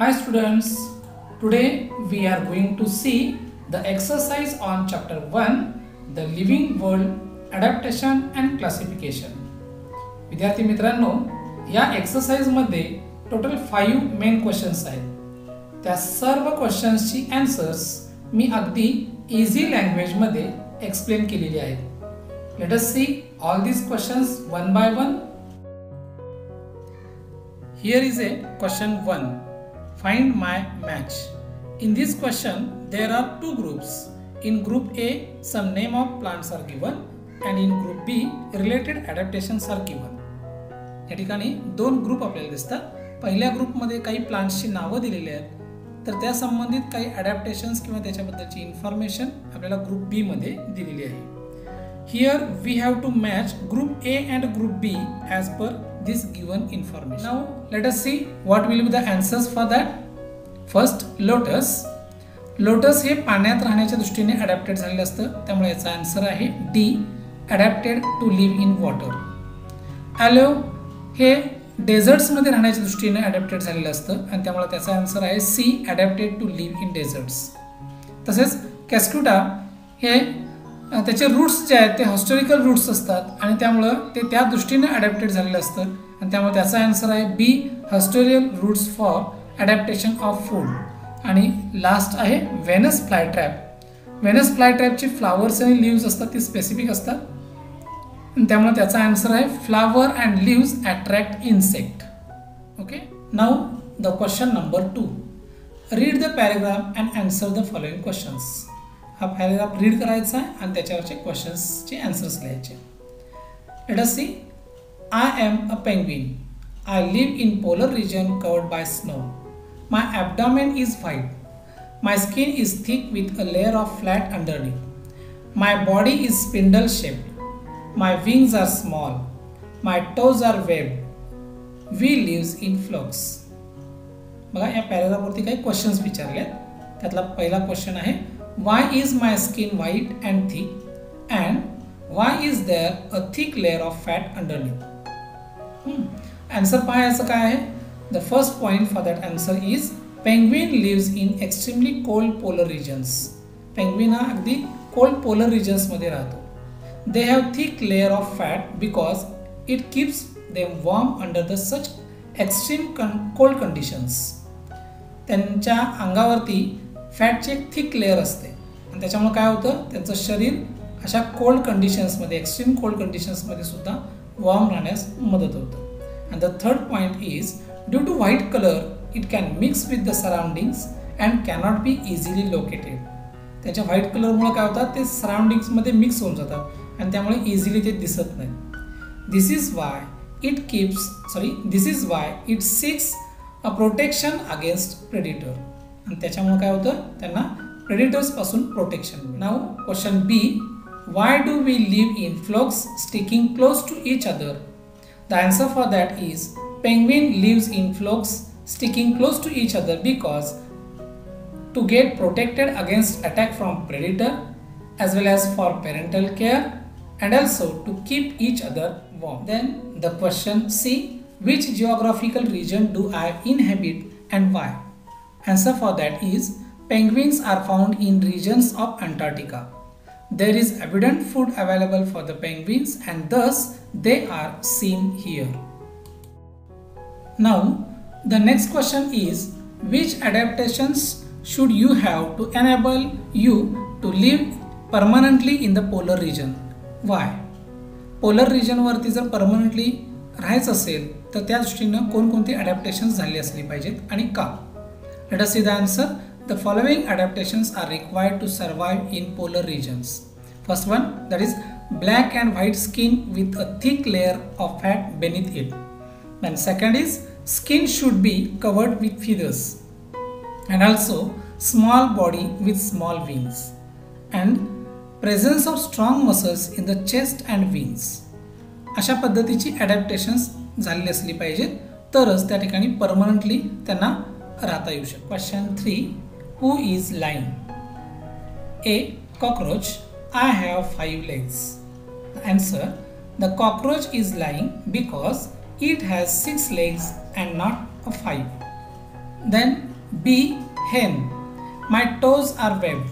Hi students, today we are going to see the exercise on chapter 1, the living world adaptation and classification. विद्यार्थी मित्रांनो, या exercise मध्ये total 5 main questions आहेत. त्या सर्व क्वेश्चन्सची answers मी अगदी easy language मध्ये explain केलेली आहेत. Let us see all these questions one by one. Here is a question 1. Find my match. In this question there are two groups. In group A some name of plants are given and in group B related adaptations are given. या ठिकाणी दोन group आपल्याला दिसतात. पहिल्या group मध्ये काही प्लांट्सची नावे दिलेली आहेत, तर त्या संबंधित काही अडॅप्टेशन्स किंवा त्याच्याबद्दलची इन्फॉर्मेशन आपल्याला ग्रुप बी मध्ये दिलेली आहे. Here we have to match group A and group B as per this given information. Now let us see what will be the answers for that. First, lotus. Lotus हे पाण्यात राहण्याच्या दृष्टीने adapted झालेलं असतं, त्यामुळे याचा आन्सर आहे D, adapted to live in water. Aloe हे डेझर्ट्स मध्ये राहण्याच्या दृष्टीने अडॅप्टेड झालेलं असतं आणि त्यामुळे त्याचा आन्सर आहे c, adapted to live in deserts. तसेच कॅस्क्युटा हे त्याचे रूट्स जे आहेत ते हिस्टॉरिकल रूट्स असतात आणि त्यामुळे ते त्या दृष्टीने अडॅप्टेड झालेलं असतं आणि त्यामुळे त्याचा आन्सर आहे B, historical roots for adaptation of food. आणि लास्ट आहे व्हेनस फ्लायट्रॅप. व्हेनस फ्लायट्रॅपची फ्लावर्स आणि लीव्स असतात, ती स्पेसिफिक असतात आणि त्यामुळे त्याचा आन्सर आहे flower and leaves attract insect. Okay, now the question number 2. Read the paragraph and answer the following questions. हा पॅराग्राफ रीड करायचा आहे आणि त्याच्यावरचे क्वेश्चन्सचे आन्सर्स लिहायचे. Let us see. I am a penguin. I live in polar region covered by snow. My abdomen is white. My skin is thick with a layer of fat underneath. My body is spindle shaped. My wings are small. My toes are webbed. We lives in flocks. बघा या पॅराग्राफवरती काही questions विचारले आहेत. त्यातला पहिला question आहे why is my skin white and thick and why is there a thick layer of fat underneath. Answer पाहायचं काय आहे. The first point for that answer is penguin lives in extremely cold polar regions. Penguin हा अगदी cold polar regions मध्ये राहतो. They have thick layer of fat because it keeps them warm under the such extreme cold conditions. त्यांच्या अंगावरती फॅटची एक thick layer असते आणि त्याच्यामुळे काय होतं, त्यांचं शरीर अशा कोल्ड कंडिशन्समध्ये, एक्स्ट्रीम कोल्ड कंडिशन्समध्ये सुद्धा वॉर्म राहण्यास मदत होतं. And the third point is due to white color it can mix with the surroundings and cannot be easily located. त्याच्या व्हाईट कलरमुळे काय होतं, ते सराउंडिंग्समध्ये मिक्स होऊन जातात आणि त्यामुळे इझिली ते दिसत नाही. This is why it seeks a protection against predator. आणि त्याच्यामुळे काय होतं, त्यांना प्रेडिटर्स पासून protection. Now question b. Why do we live in flocks sticking close to each other. The answer for that is penguin lives in flocks sticking close to each other because to get protected against attack from predator as well as for parental care and also to keep each other warm. Then the question C. Which geographical region do I inhabit and why? Answer for that is penguins are found in regions of Antarctica. There is abundant food available for the penguins and thus they are seen here. Now the next question is which adaptations should you have to enable you to live permanently in the polar region. Why? Polar region वरती जर permanently राहायचं असेल तर त्या दृष्टीने कोणकोणती adaptations झाली असली पाहिजेत आणि का. Let us see the answer. The following adaptations are required to survive in polar regions. First one, that is black and white skin with a thick layer of fat beneath it. And second is skin should be covered with feathers and also small body with small wings and presence of strong muscles in the chest and wings. अशा पद्धतीची adaptations झालेली असली पाहिजेत तरच त्या ठिकाणी permanently त्यांना राहता येऊ शकते. Question 3. Who is lying? A. Cockroach. I have 5 legs. The answer. The cockroach is lying because it has 6 legs and not a 5. Then B. Hen. My toes are webbed.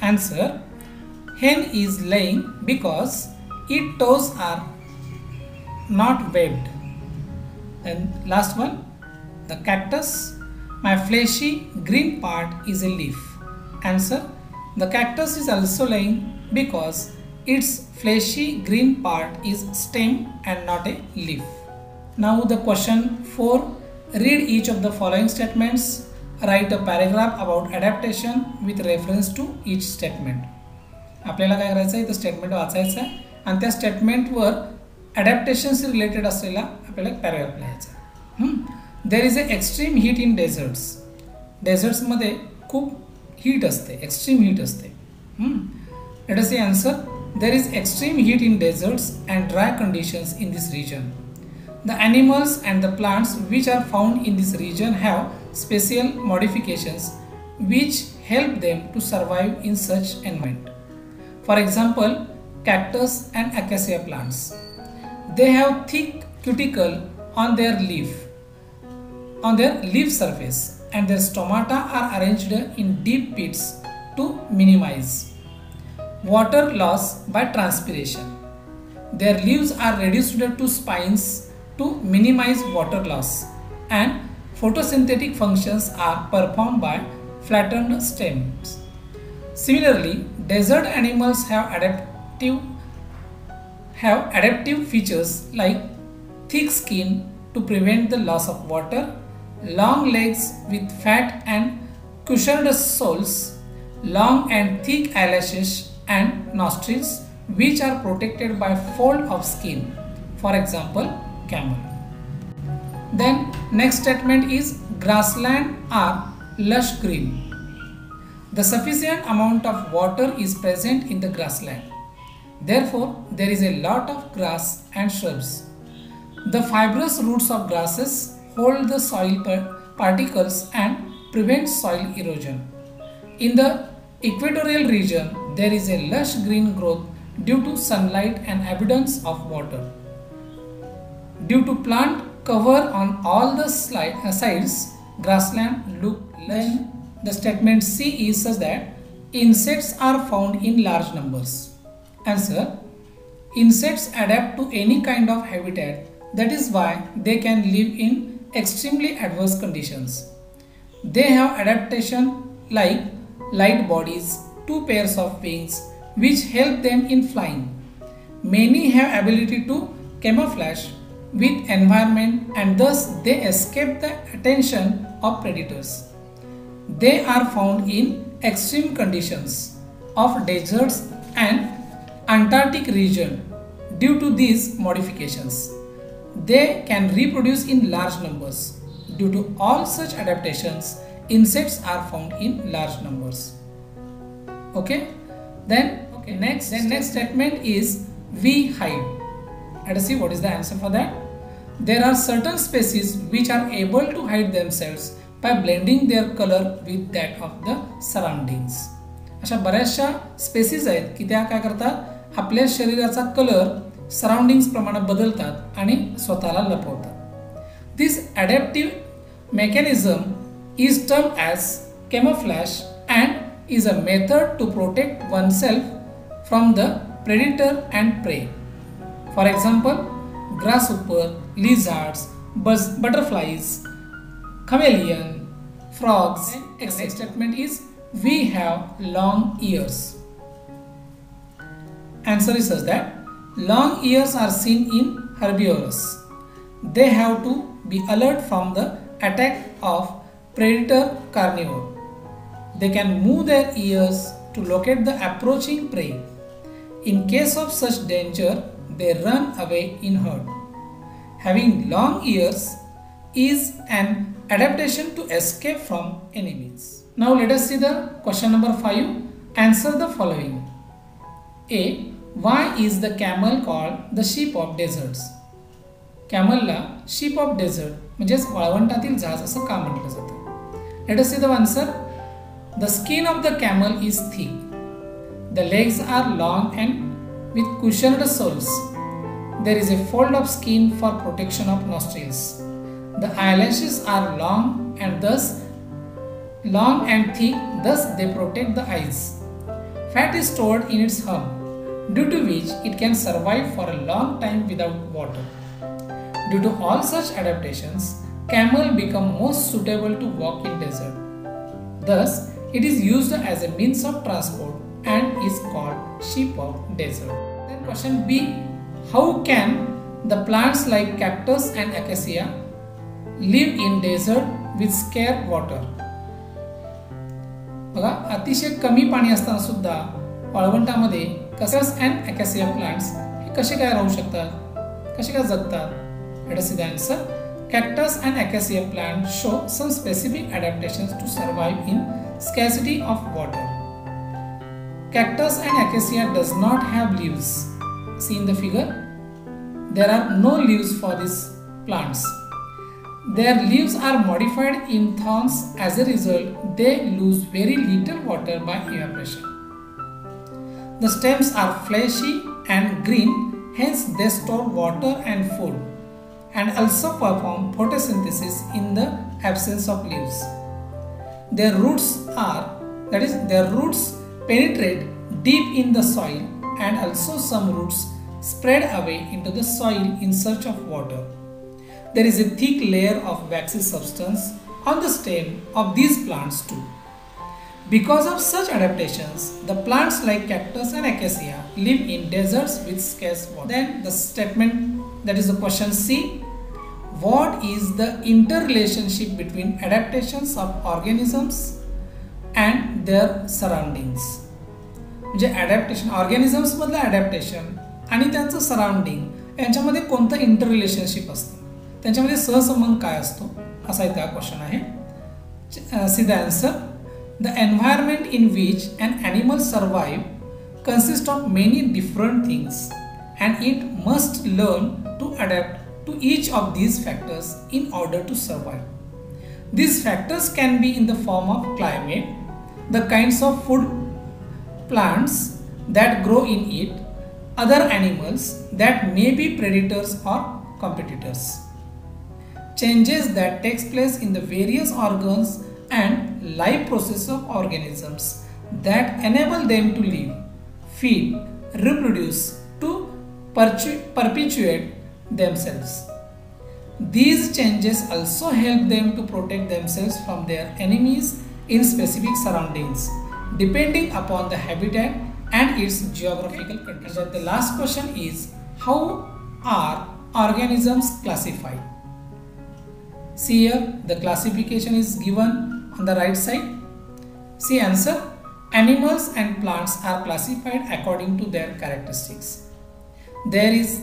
Answer. Hen is laying because its toes are not webbed. Then last one. The cactus. My fleshy green part is a leaf. Answer. The cactus is also laying because its fleshy green part is stem and not a leaf. Now the question 4. Read each of the following statements. Write a paragraph about adaptation with reference to each statement. आपल्याला काय करायचं आहे, तर statement वाचायचं आहे आणि त्या स्टेटमेंटवर adaptations related असलेला आपल्याला पॅराग्राफ लिहायचा आहे. There is a extreme heat in deserts. डेझर्ट्समध्ये खूप हीट असते, एक्स्ट्रीम हीट असते. Let us see answer. There is extreme heat in deserts and dry conditions in this region. The animals and the plants which are found in this region have special modifications which help them to survive in such environment. For example, cactus and acacia plants. They have thick cuticle on their leaf surface, and their stomata are arranged in deep pits to minimize water loss by transpiration. Their leaves are reduced to spines to minimize water loss, and photosynthetic functions are performed by flattened stems. Similarly, desert animals have adaptive features like thick skin to prevent the loss of water, long legs with fat and cushioned soles, long and thick eyelashes, and nostrils which are protected by fold of skin. For example, camel. Then next statement is grassland are lush green. The sufficient amount of water is present in the grassland. Therefore, there is a lot of grass and shrubs. The fibrous roots of grasses hold the soil particles and prevent soil erosion. In the equatorial region, there is a lush green growth due to sunlight and abundance of water. Due to plant cover on all the sides, grassland look lush. Then the statement C is such that insects are found in large numbers. Answer. Insects adapt to any kind of habitat. That is why they can live in extremely adverse conditions. They have adaptation like light bodies, 2 pairs of wings which help them in flying. Many have ability to camouflage with environment, and thus they escape the attention of predators. They are found in extreme conditions of deserts and Antarctic region. Due to these modifications, they can reproduce in large numbers. Due to all such adaptations, insects are found in large numbers. Okay, next statement is we hide. Let us see what is the answer for that. There are certain species which are able to hide themselves by blending their color with that of the surroundings. अशा बऱ्याचशा species आहेत की त्या काय करतात, आपल्या शरीराचा colour surroundings प्रमाणे बदलतात आणि स्वतःला लपवतात. This adaptive mechanism is termed as camouflage and is a method to protect oneself from the predator and prey. For example, grasshopper, lizards, butterflies, chameleon, frogs. Next statement is we have long ears. Answer is such that long ears are seen in herbivores. They have to be alert from the attack of predator carnivore. They can move their ears to locate the approaching prey. In case of such danger, they run away in herd. Having long ears is an adaptation to escape from enemies. Now let us see the question number 5. Answer the following. A. Why is the camel called the sheep of deserts? Camel La sheep of desert म्हणजेच वाळवंटातील जहाज असं का म्हटलं जातं? Let us see the answer. The skin of the camel is thick. The legs are long and with cushioned soles. There is a fold of skin for protection of nostrils. The eyelashes are long and thick, thus they protect the eyes. Fat is stored in its hump, due to which it can survive for a long time without water. Due to all such adaptations, camel become most suitable to walk in desert. Thus, it is used as a means of transport and is called sheep of desert. Then question B. How can the plants like cactus and acacia live in desert with scarce water? बघा, अतिशय कमी पाणी असताना सुद्धा वाळवंटामध्ये cactus and अकॅसिया plants हे कसे काय राहू शकतात, कसे काय जगतात? Let us see the answer. Cactus and acacia plants show some specific adaptations to survive in scarcity of water. Cactus and acacia does not have leaves. See in the figure, there are no leaves for these plants. Their leaves are modified in thorns. As a result, they lose very little water by evaporation. The stems are fleshy and green, hence they store water and food, and also perform photosynthesis in the absence of leaves. Their roots penetrate deep in the soil, and also some roots spread away into the soil in search of water. There is a thick layer of waxy substance on the stem of these plants too. Because of such adaptations, the plants like cactus and acacia live in deserts with scarce water. Then the statement, that is the question C. What is the interrelationship between adaptations of organisms and their surroundings? म्हणजे adaptation, organisms मधलं adaptation आणि त्यांचं surrounding यांच्यामध्ये कोणतं interrelationship असतं, त्यांच्यामध्ये सहसंबंध काय असतो, असा इथे हा क्वेश्चन आहे. See the answer. The environment in which an animal survive consists of many different things, and it must learn to adapt to each of these factors in order to survive. These factors can be in the form of climate, the kinds of food plants that grow in it, other animals that may be predators or competitors, changes that takes place in the various organs and life process of organisms that enable them to live, feed, reproduce, to perpetuate themselves. These changes also help them to protect themselves from their enemies in specific surroundings, depending upon the habitat and its geographical conditions. The last question is, how are organisms classified? See here, the classification is given on the right side. See answer. Animals and plants are classified according to their characteristics. That is,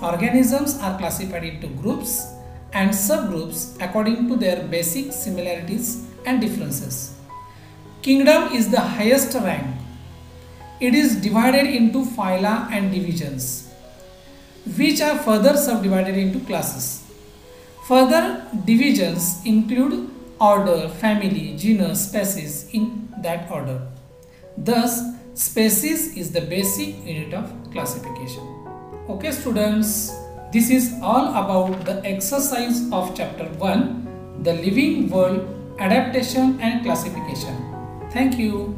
organisms are classified into groups and subgroups according to their basic similarities and differences. Kingdom is the highest rank. It is divided into phyla and divisions, which are further subdivided into classes. Further divisions include order, family, genus, species in that order. Thus, species is the basic unit of classification. Okay students, this is all about the exercise of chapter 1, the living world, adaptation and classification. Thank you.